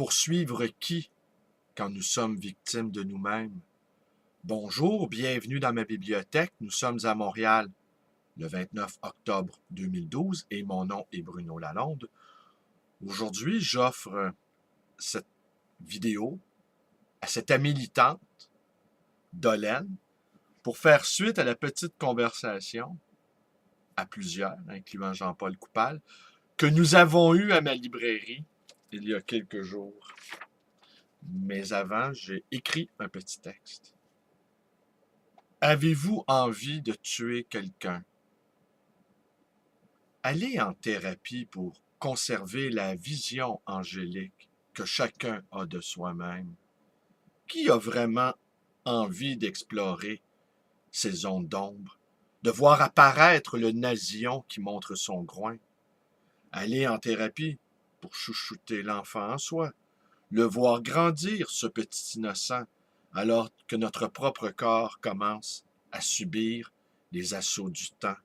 Poursuivre qui quand nous sommes victimes de nous-mêmes? Bonjour, bienvenue dans ma bibliothèque. Nous sommes à Montréal le 29 octobre 2012 et mon nom est Bruno Lalonde. Aujourd'hui, j'offre cette vidéo à cette amie militante, Dolène, pour faire suite à la petite conversation, à plusieurs, incluant Jean-Paul Coupal, que nous avons eue à ma librairie il y a quelques jours. Mais avant, j'ai écrit un petit texte. Avez-vous envie de tuer quelqu'un? Allez en thérapie pour conserver la vision angélique que chacun a de soi-même. Qui a vraiment envie d'explorer ces zones d'ombre, de voir apparaître le nasillon qui montre son groin? Allez en thérapie pour chouchouter l'enfant en soi, le voir grandir, ce petit innocent, alors que notre propre corps commence à subir les assauts du temps.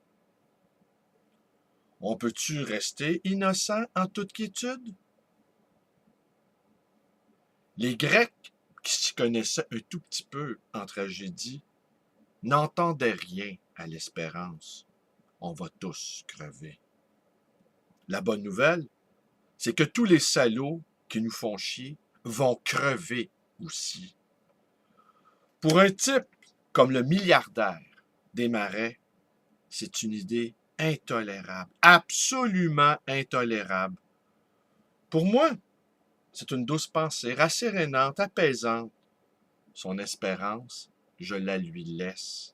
On peut-tu rester innocent en toute quiétude? Les Grecs, qui s'y connaissaient un tout petit peu en tragédie, n'entendaient rien à l'espérance. On va tous crever. La bonne nouvelle, c'est que tous les salauds qui nous font chier vont crever aussi. Pour un type comme le milliardaire des marais, c'est une idée intolérable, absolument intolérable. Pour moi, c'est une douce pensée, rassérénante, apaisante. Son espérance, je la lui laisse.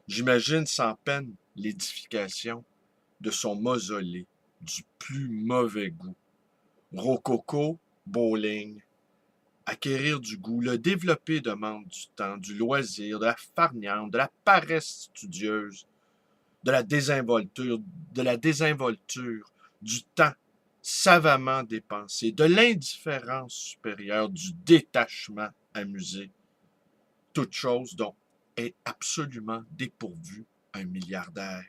J'imagine sans peine l'édification de son mausolée du plus mauvais goût. Rococo, bowling, acquérir du goût, le développer demande du temps, du loisir, de la farniente, de la paresse studieuse, de la désinvolture, du temps savamment dépensé, de l'indifférence supérieure, du détachement amusé. Toute chose dont est absolument dépourvu un milliardaire.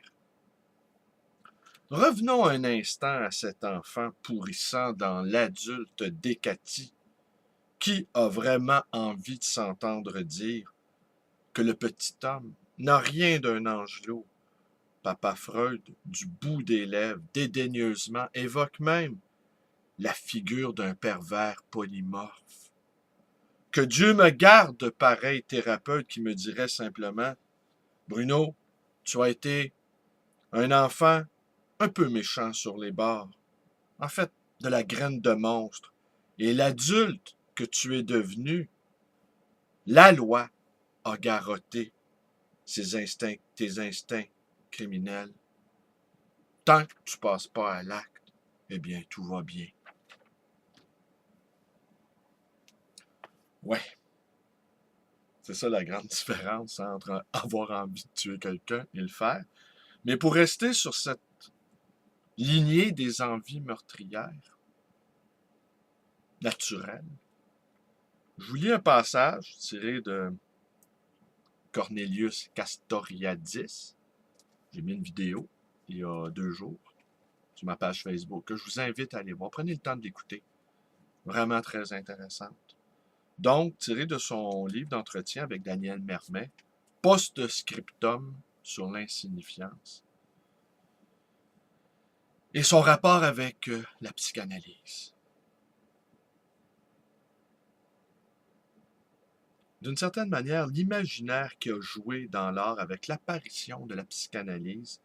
Revenons un instant à cet enfant pourrissant dans l'adulte décati. Qui a vraiment envie de s'entendre dire que le petit homme n'a rien d'un angelot? Papa Freud, du bout des lèvres, dédaigneusement, évoque même la figure d'un pervers polymorphe. Que Dieu me garde de pareil thérapeute qui me dirait simplement « Bruno, tu as été un enfant un peu méchant sur les bords, en fait, de la graine de monstre, et l'adulte que tu es devenu, la loi a garrotté tes instincts criminels. Tant que tu passes pas à l'acte, eh bien, tout va bien. » Ouais, c'est ça la grande différence entre avoir envie de tuer quelqu'un et le faire. Mais pour rester sur cette lignée des envies meurtrières, naturelles, je vous lis un passage tiré de Cornelius Castoriadis. J'ai mis une vidéo il y a 2 jours sur ma page Facebook que je vous invite à aller voir. Prenez le temps de l'écouter. Vraiment très intéressante. Donc, tiré de son livre d'entretien avec Daniel Mermet, Post-scriptum sur l'insignifiance, et son rapport avec la psychanalyse. D'une certaine manière, l'imaginaire qui a joué dans l'art avec l'apparition de la psychanalyse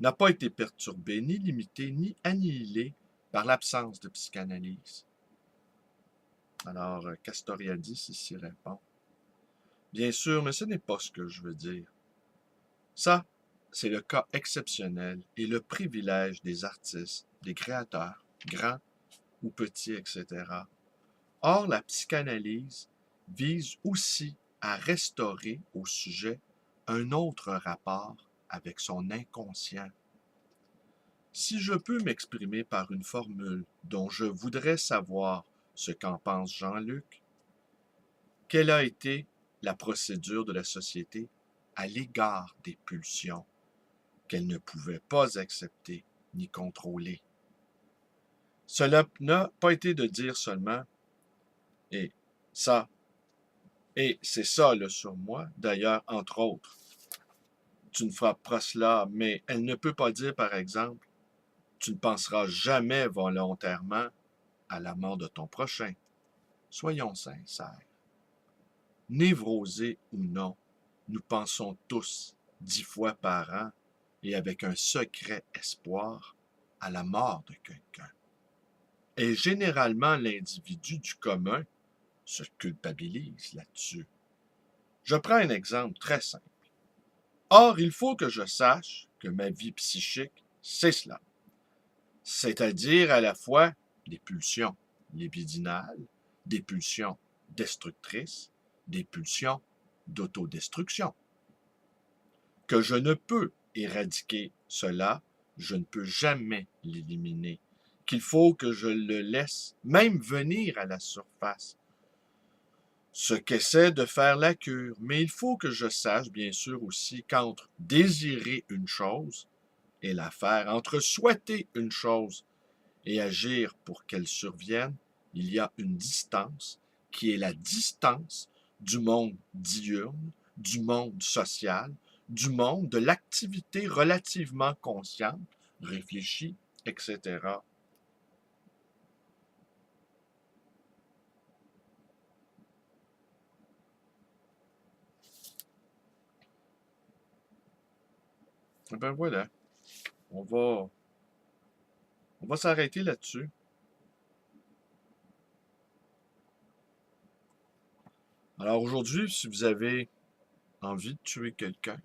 n'a pas été perturbé, ni limité, ni annihilé par l'absence de psychanalyse. Alors, Castoriadis ici répond. Bien sûr, mais ce n'est pas ce que je veux dire. Ça, c'est le cas exceptionnel et le privilège des artistes, des créateurs, grands ou petits, etc. Or, la psychanalyse vise aussi à restaurer au sujet un autre rapport avec son inconscient. Si je peux m'exprimer par une formule dont je voudrais savoir ce qu'en pense Jean-Luc, quelle a été la procédure de la société à l'égard des pulsions qu'elle ne pouvait pas accepter ni contrôler? Cela n'a pas été de dire seulement et ça, et c'est ça le surmoi, d'ailleurs, entre autres. Tu ne feras pas cela, mais elle ne peut pas dire, par exemple, tu ne penseras jamais volontairement à la mort de ton prochain. Soyons sincères. Névrosés ou non, nous pensons tous 10 fois par an et avec un secret espoir à la mort de quelqu'un. Et généralement, l'individu du commun se culpabilise là-dessus. Je prends un exemple très simple. Or, il faut que je sache que ma vie psychique, c'est cela. C'est-à-dire à la fois des pulsions libidinales, des pulsions destructrices, des pulsions d'autodestruction. Que je ne peux éradiquer cela, je ne peux jamais l'éliminer. Qu'il faut que je le laisse même venir à la surface. Ce qu'essaie de faire la cure, mais il faut que je sache, bien sûr, aussi qu'entre désirer une chose et la faire, entre souhaiter une chose et agir pour qu'elle survienne, il y a une distance qui est la distance du monde diurne, du monde social, du monde de l'activité relativement consciente, réfléchie, etc. Et ben voilà, on va, on va s'arrêter là-dessus. Alors aujourd'hui, si vous avez envie de tuer quelqu'un,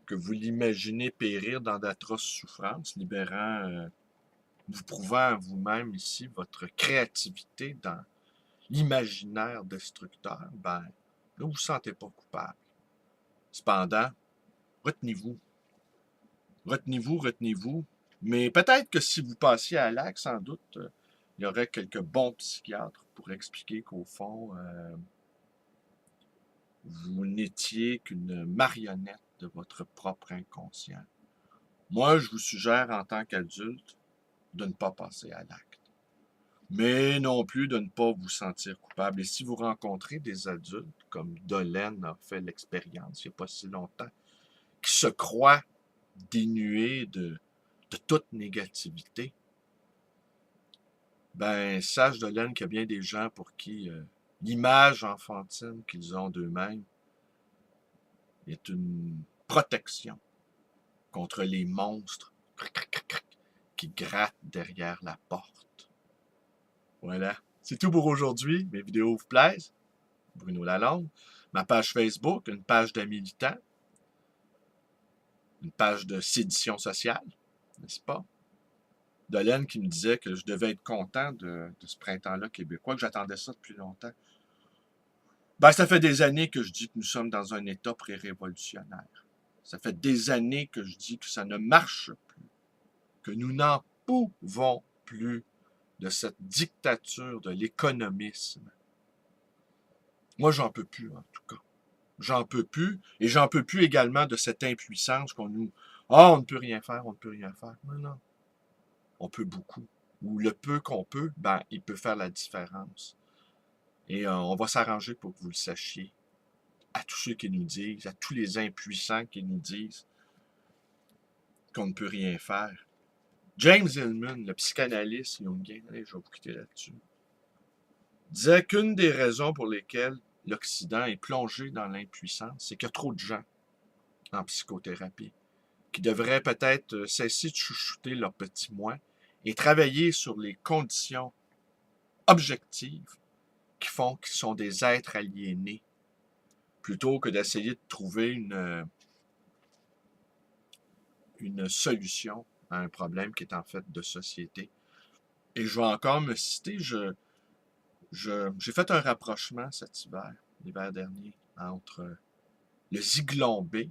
que vous l'imaginez périr dans d'atroces souffrances, vous prouvant à vous-même ici votre créativité dans l'imaginaire destructeur, ben, là, vous ne vous sentez pas coupable. Cependant, retenez-vous. Retenez-vous, retenez-vous. Mais peut-être que si vous passiez à l'acte, sans doute, il y aurait quelques bons psychiatres pour expliquer qu'au fond, vous n'étiez qu'une marionnette de votre propre inconscient. Moi, je vous suggère en tant qu'adulte de ne pas passer à l'acte. Mais non plus de ne pas vous sentir coupable. Et si vous rencontrez des adultes, comme Dolène a fait l'expérience il n'y a pas si longtemps, qui se croient dénués de toute négativité, ben sache, Dolène, qu'il y a bien des gens pour qui l'image enfantine qu'ils ont d'eux-mêmes est une protection contre les monstres qui grattent derrière la porte. Voilà. C'est tout pour aujourd'hui. Mes vidéos vous plaisent. Bruno Lalonde. Ma page Facebook, une page d'un militant, une page de sédition sociale, n'est-ce pas? Dolène qui me disait que je devais être content de ce printemps-là québécois, que j'attendais ça depuis longtemps. Ben, ça fait des années que je dis que nous sommes dans un état pré-révolutionnaire. Ça fait des années que je dis que ça ne marche plus, que nous n'en pouvons plus de cette dictature de l'économisme. Moi, j'en peux plus, en tout cas. J'en peux plus. Et j'en peux plus également de cette impuissance qu'on nous... Ah, on ne peut rien faire, on ne peut rien faire. Non, non. On peut beaucoup. Ou le peu qu'on peut, ben, il peut faire la différence. Et on va s'arranger pour que vous le sachiez. À tous ceux qui nous disent, à tous les impuissants qui nous disent qu'on ne peut rien faire. James Hillman, le psychanalyste jungien, allez, je vais vous quitter là-dessus, disait qu'une des raisons pour lesquelles l'Occident est plongé dans l'impuissance, c'est qu'il y a trop de gens en psychothérapie qui devraient peut-être cesser de chouchouter leur petit moi et travailler sur les conditions objectives qui font qu'ils sont des êtres aliénés, plutôt que d'essayer de trouver une solution à un problème qui est en fait de société. Et je vais encore me citer, j'ai fait un rapprochement cet hiver, l'hiver dernier, entre le Zyklon B,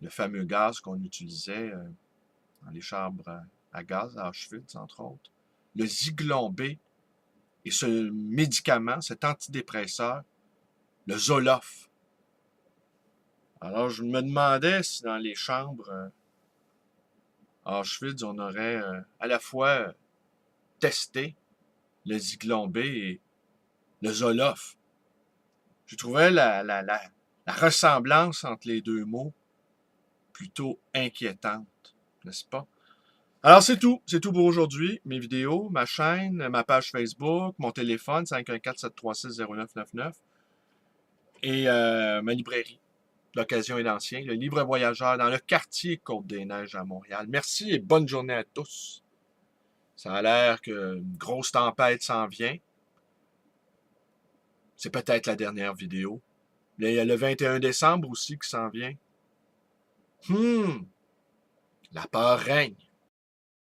le fameux gaz qu'on utilisait dans les chambres à gaz à Auschwitz, entre autres, le Zyklon B et ce médicament, cet antidépresseur, le Zoloft. Alors, je me demandais si dans les chambres Auschwitz, on aurait à la fois testé le Zyklon B et le Zoloft. Je trouvais la ressemblance entre les deux mots plutôt inquiétante, n'est-ce pas? Alors c'est tout pour aujourd'hui. Mes vidéos, ma chaîne, ma page Facebook, mon téléphone 514-736-0999 et ma librairie. L'occasion est d'ancien, le livre voyageur dans le quartier Côte-des-Neiges à Montréal. Merci et bonne journée à tous. Ça a l'air qu'une grosse tempête s'en vient. C'est peut-être la dernière vidéo. Il y a le 21 décembre aussi qui s'en vient. La peur règne.